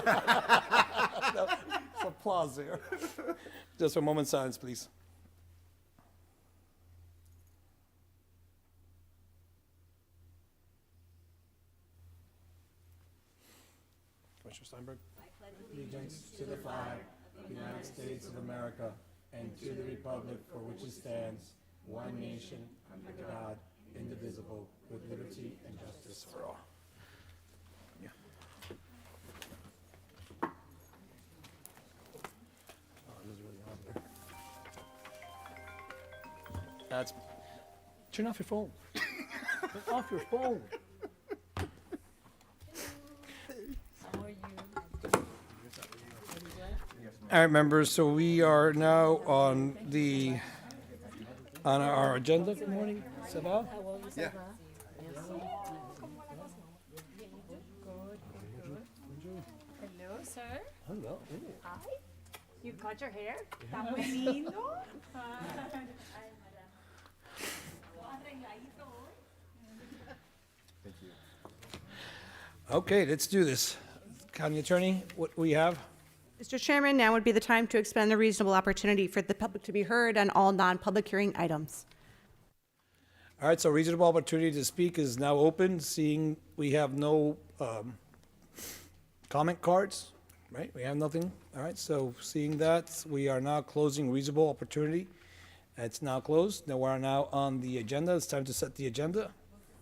No, it's applause there. Just for a moment's silence, please. Commissioner Steinberg. Allegiance to the flag of the United States of America and to the republic for which it stands, one nation, under God, indivisible, with liberty and justice for all. Yeah. Oh, this is really hot there. That's. Turn off your phone. Turn off your phone. All right, members, so we are now on our agenda. Good morning, Sabah. Yeah. Hello, sir. Hello. Hi. You cut your hair? Está muy lindo. Okay, let's do this. County Attorney, what we have? Mr. Chairman, now would be the time to expend the reasonable opportunity for the public to be heard on all non-public hearing items. All right, so reasonable opportunity to speak is now open, seeing we have no comment cards, right? We have nothing. All right, so seeing that, we are now closing reasonable opportunity. It's now closed. Now we're now on the agenda. It's time to set the agenda.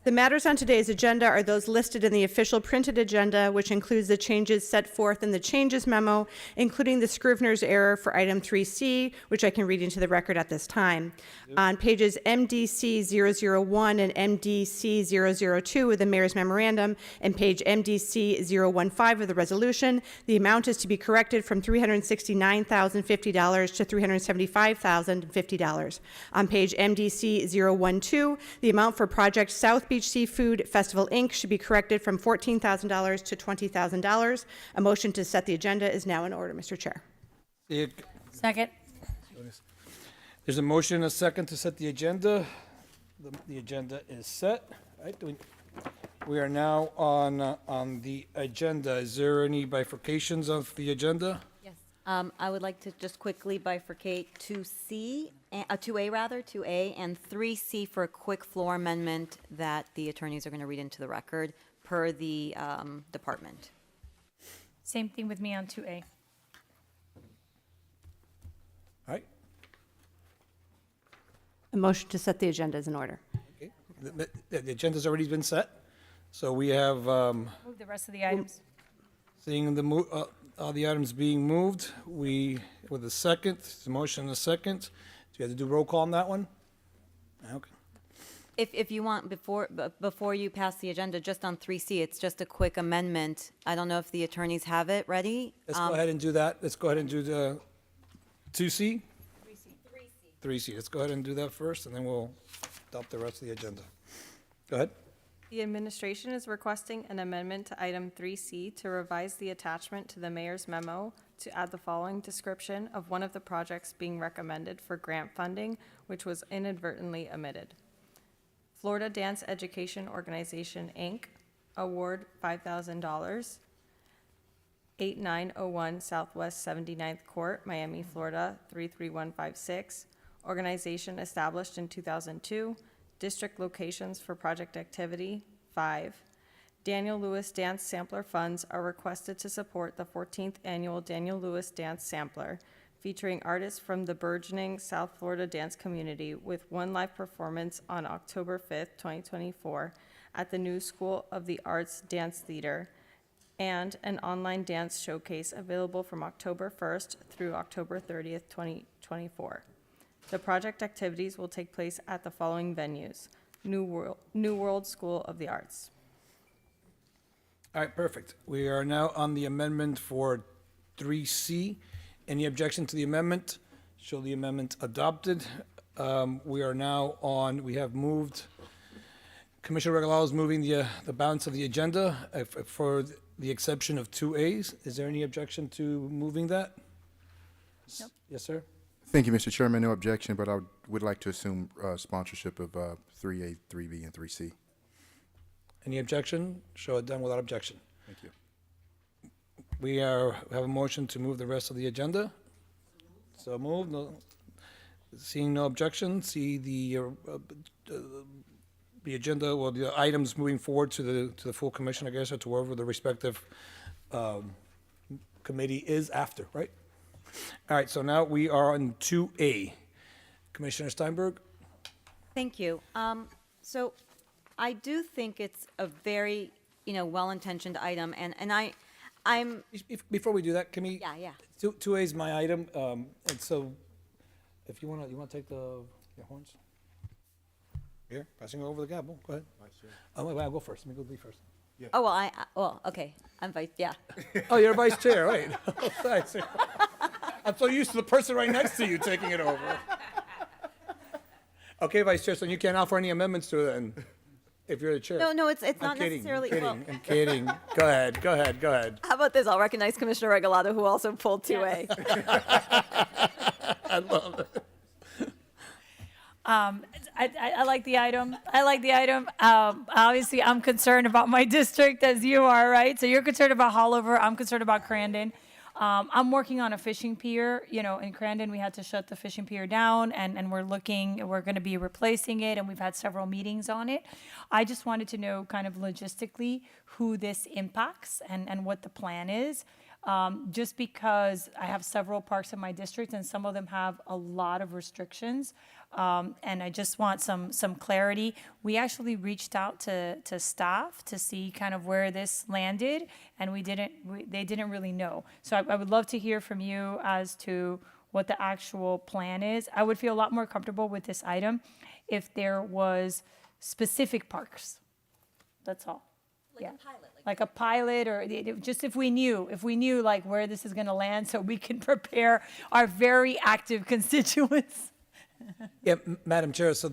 The matters on today's agenda are those listed in the official printed agenda, which includes the changes set forth in the changes memo, including the Scrivener's error for item 3C, which I can read into the record at this time. On pages MDC 001 and MDC 002 of the mayor's memorandum and page MDC 015 of the resolution, the amount is to be corrected from $369,050 to $375,050. On page MDC 012, the amount for project South Beach Seafood Festival, Inc. should be corrected from $14,000 to $20,000. A motion to set the agenda is now in order, Mr. Chair. Second. There's a motion and a second to set the agenda. The agenda is set. All right, we are now on the agenda. Is there any bifurcations of the agenda? Yes. I would like to just quickly bifurcate 2C, 2A rather, 2A, and 3C for a quick floor amendment that the attorneys are going to read into the record per the department. Same thing with me on 2A. All right. A motion to set the agenda is in order. Okay. The agenda's already been set, so we have Move the rest of the items. seeing all the items being moved. We with a second, the motion and a second. Do you have to do roll call on that one? Okay. If you want, before you pass the agenda, just on 3C, it's just a quick amendment. I don't know if the attorneys have it ready. Let's go ahead and do that. Let's go ahead and do the 2C? 3C. Let's go ahead and do that first, and then we'll adopt the rest of the agenda. Go ahead. The administration is requesting an amendment to item 3C to revise the attachment to the mayor's memo to add the following description of one of the projects being recommended for grant funding, which was inadvertently omitted. Florida Dance Education Organization, Inc., award $5,000, 8901 Southwest 79th Court, Miami, Florida, 33156. Organization established in 2002. District locations for project activity, 5. Daniel Lewis Dance Sampler funds are requested to support the 14th annual Daniel Lewis Dance Sampler, featuring artists from the burgeoning South Florida dance community with one live performance on October 5th, 2024 at the New School of the Arts Dance Theater, and an online dance showcase available from October 1st through October 30th, 2024. The project activities will take place at the following venues: New World School of the Arts. All right, perfect. We are now on the amendment for 3C. Any objection to the amendment? Show the amendment adopted. We are now on, we have moved, Commissioner Regalado is moving the balance of the agenda for the exception of 2As. Is there any objection to moving that? Nope. Yes, sir? Thank you, Mr. Chairman. No objection, but I would like to assume sponsorship of 3A, 3B, and 3C. Any objection? Show it done without objection. Thank you. we have a motion to move the rest of the agenda. So moved. Seeing no objection, see the agenda, well, the items moving forward to the full commission, I guess, or to wherever the respective committee is after, right? All right, so now we are on 2A. Commissioner Steinberg? Thank you. So I do think it's a very, well-intentioned item, and I'm, Before we do that, can we? yeah. 2A is my item, and so if you want to take your horns? Here, passing over the gavel, go ahead. Oh, wait, I'll go first, let me go first. Oh, well, okay, I'm vice, yeah. Oh, you're vice chair, right. Thanks. I'm so used to the person right next to you taking it over. Okay, vice chair, so you can't offer any amendments to it then, if you're the chair. No, it's I'm not kidding, necessarily, I'm well, kidding, I'm kidding. Go ahead. how about this? I'll recognize Commissioner Regalado, who also pulled 2A. I love it. I like the item. Obviously, I'm concerned about my district as you are, right? So you're concerned about Holliver. I'm concerned about Crandon. I'm working on a fishing pier. In Crandon, we had to shut the fishing pier down, and we're going to be replacing it, and we've had several meetings on it. I just wanted to know kind of logistically who this impacts and what the plan is. Just because I have several parks in my district and some of them have a lot of restrictions. And I just want some clarity. We actually reached out to staff to see kind of where this landed, and they didn't really know. So I would love to hear from you as to what the actual plan is. I would feel a lot more comfortable with this item if there was specific parks. That's all. Like a pilot. Like a pilot, or just if we knew like where this is going to land, so we can prepare our very active constituents. Yeah, Madam Chair, so,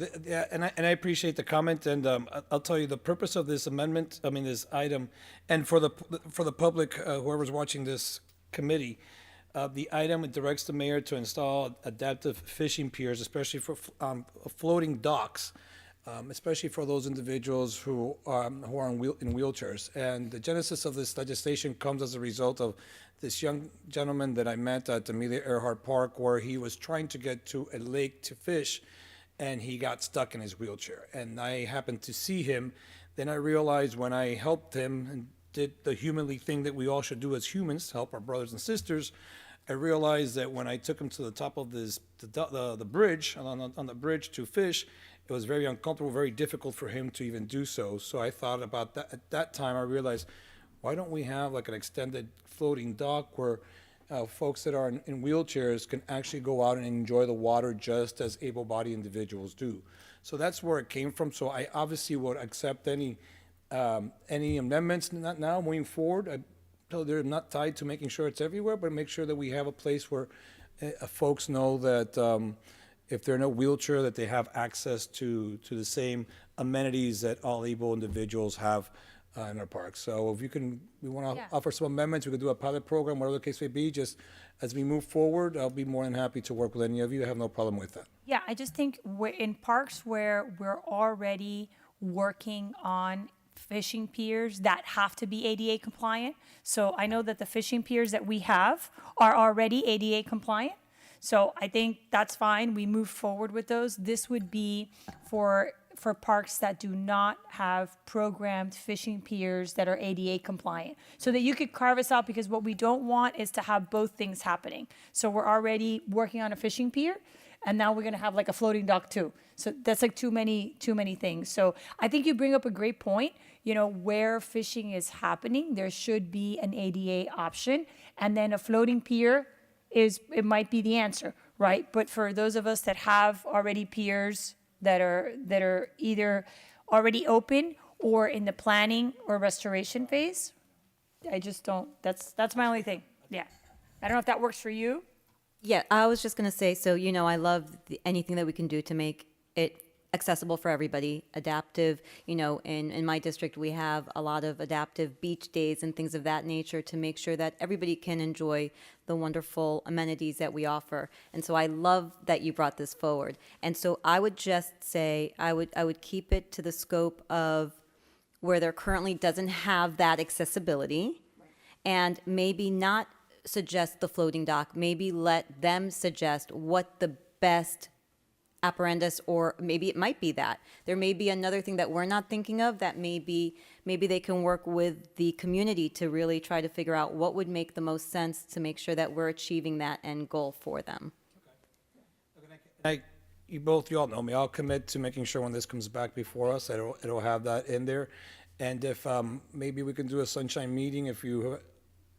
and I appreciate the comment, and I'll tell you, the purpose of this amendment, this item, and for the public, whoever's watching this committee, the item directs the mayor to install adaptive fishing piers, especially for floating docks, especially for those individuals who are in wheelchairs. And the genesis of this legislation comes as a result of this young gentleman that I met at Amelia Earhart Park, where he was trying to get to a lake to fish, and he got stuck in his wheelchair. And I happened to see him. Then I realized when I helped him and did the humanly thing that we all should do as humans, help our brothers and sisters, I realized that when I took him to the top of the bridge, on the bridge to fish, it was very uncomfortable, very difficult for him to even do so. So I thought about that. At that time, I realized, why don't we have like an extended floating dock where folks that are in wheelchairs can actually go out and enjoy the water just as able-bodied individuals do. So that's where it came from. So I obviously would accept any amendments, not now, moving forward. They're not tied to making sure it's everywhere, but make sure that we have a place where folks know that if they're in a wheelchair, that they have access to the same amenities that all able individuals have in our parks. So if we want to offer some amendments, we could do a pilot program, whatever the case may be. Just as we move forward, I'll be more than happy to work with any of you. I have no problem with that. Yeah, I just think in parks where we're already working on fishing piers that have to be ADA compliant. So I know that the fishing piers that we have are already ADA compliant. So I think that's fine. We move forward with those. This would be for parks that do not have programmed fishing piers that are ADA compliant, so that you could carve us out, because what we don't want is to have both things happening. So we're already working on a fishing pier, and now we're going to have like a floating dock too. So that's like too many things. So I think you bring up a great point. Where fishing is happening, there should be an ADA option, and then a floating pier it might be the answer, right? But for those of us that have already piers that are either already open or in the planning or restoration phase, I just don't. That's my only thing. Yeah, I don't know if that works for you. Yeah, I was just going to say, so, I love anything that we can do to make it accessible for everybody, adaptive. In my district, we have a lot of adaptive beach days and things of that nature to make sure that everybody can enjoy the wonderful amenities that we offer. And so I love that you brought this forward. And so I would just say, I would keep it to the scope of where there currently doesn't have that accessibility. and maybe not suggest the floating dock, maybe let them suggest what the best apparatus, or maybe it might be that. There may be another thing that we're not thinking of that maybe they can work with the community to really try to figure out what would make the most sense to make sure that we're achieving that end goal for them. You all know me. I'll commit to making sure when this comes back before us, it'll have that in there. And if, maybe we can do a sunshine meeting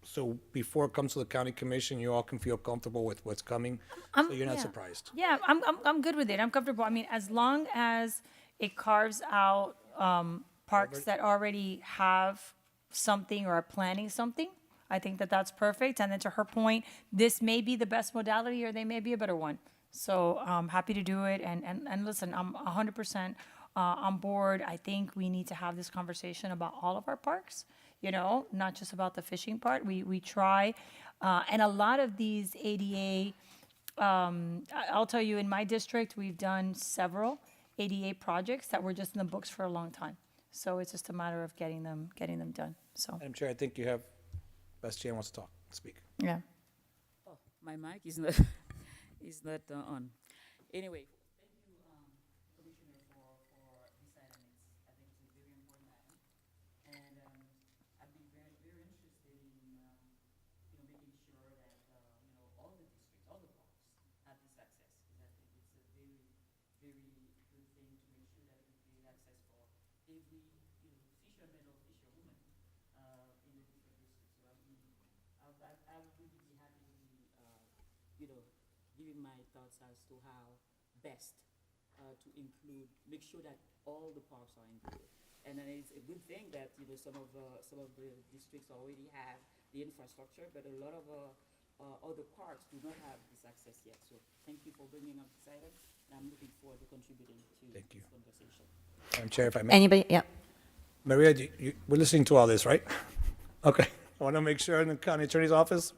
so before it comes to the county commission, you all can feel comfortable with what's coming, so you're not yeah. surprised. Yeah, I'm good with it. I'm comfortable. I mean, as long as it carves out parks that already have something or are planning something, I think that that's perfect. And then to her point, this may be the best modality or they may be a better one. So I'm happy to do it. And listen, I'm 100% on board. I think we need to have this conversation about all of our parks, not just about the fishing part. We try, and a lot of these ADA, I'll tell you, in my district, we've done several ADA projects that were just in the books for a long time. So it's just a matter of getting them done. So, Madam Chair, I think you have, Bastian wants to speak. yeah. Oh, my mic is not is not on. Anyway, thank you, Commissioner, for this item. I think it's a very important item, and I'd be very interested in making sure that all the districts, all the parks have this access, because I think it's a very good thing to make sure that we create access for every fisherman or fisherwoman in the different districts. So I would really be happy to be giving my thoughts as to how best to make sure that all the parks are included. And then it's a good thing that some of the districts already have the infrastructure, but a lot of other parks do not have this access yet. So thank you for bringing up this item, and I'm looking forward to contributing to this conversation. Madam Chair, if I may. Anybody? Yep. Maria, we're listening to all this, right? Okay. I want to make sure in the county attorney's office,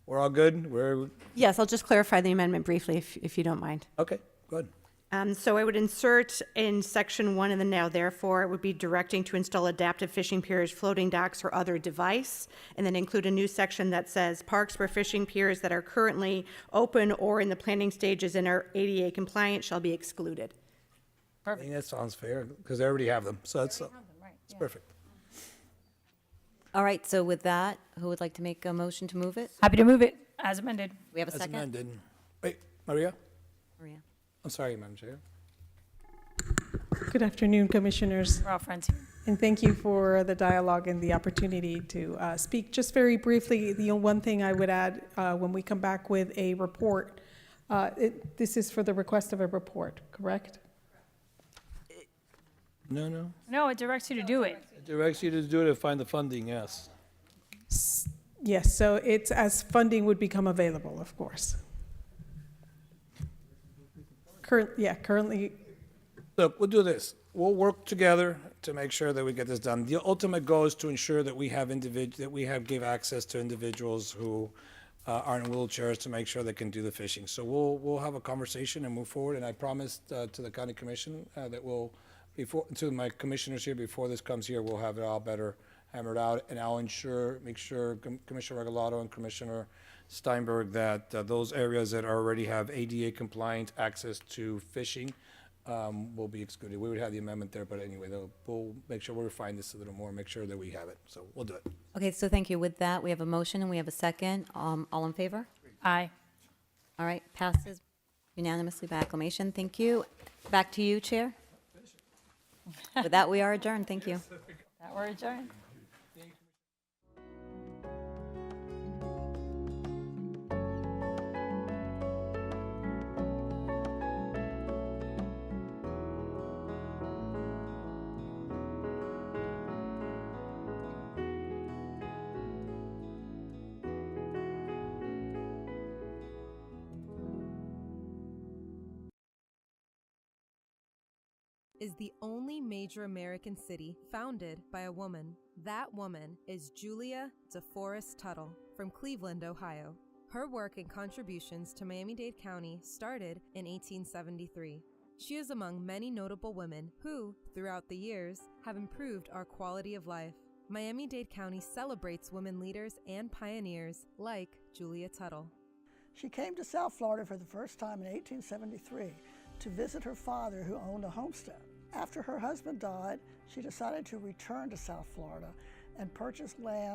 we're all good. Yes, I'll just clarify the amendment briefly, if you don't mind. Okay, good. So I would insert in section 1 in the now therefore, it would be directing to install adaptive fishing piers, floating docks, or other device, and then include a new section that says parks where fishing piers that are currently open or in the planning stages and are ADA compliant shall be excluded. I think that sounds fair, because they already have them, so it's perfect. All right, so with that, who would like to make a motion to move it? Happy to move it as amended. We have a As second? amended. Wait, Maria? Maria. I'm sorry, Madam Chair. Good afternoon, Commissioners, We're all friends here. and thank you for the dialogue and the opportunity to speak. Just very briefly, the one thing I would add, when we come back with a report, this is for the request of a report, correct? No. No, it directs you to do it. It directs you to do it and find the funding, yes. Yes, so it's as funding would become available, of course. Currently, Look, we'll do this. We'll work together to make sure that we get this done. The ultimate goal is to ensure that we give access to individuals who are in wheelchairs to make sure they can do the fishing. So we'll have a conversation and move forward. And I promised to the county commission that to my commissioners here, before this comes here, we'll have it all better hammered out. And I'll make sure Commissioner Regalado and Commissioner Steinberg that those areas that already have ADA compliant access to fishing will be excluded. We would have the amendment there, but anyway, we'll make sure we refine this a little more, make sure that we have it. So we'll do it. Okay, so thank you. With that, we have a motion and we have a second. All in favor? Aye. All right, passes unanimously by acclamation. Thank you. Back to you, Chair. With that, we are adjourned. Thank you. That we're adjourned. Is the only major American city founded by a woman. That woman is Julia DeForest Tuttle from Cleveland, Ohio. Her work and contributions to Miami-Dade County started in 1873. She is among many notable women who, throughout the years, have improved our quality of life. Miami-Dade County celebrates women leaders and pioneers like Julia Tuttle. She came to South Florida for the first time in 1873 to visit her father, who owned a homestead. After her husband died, she decided to return to South Florida and purchase land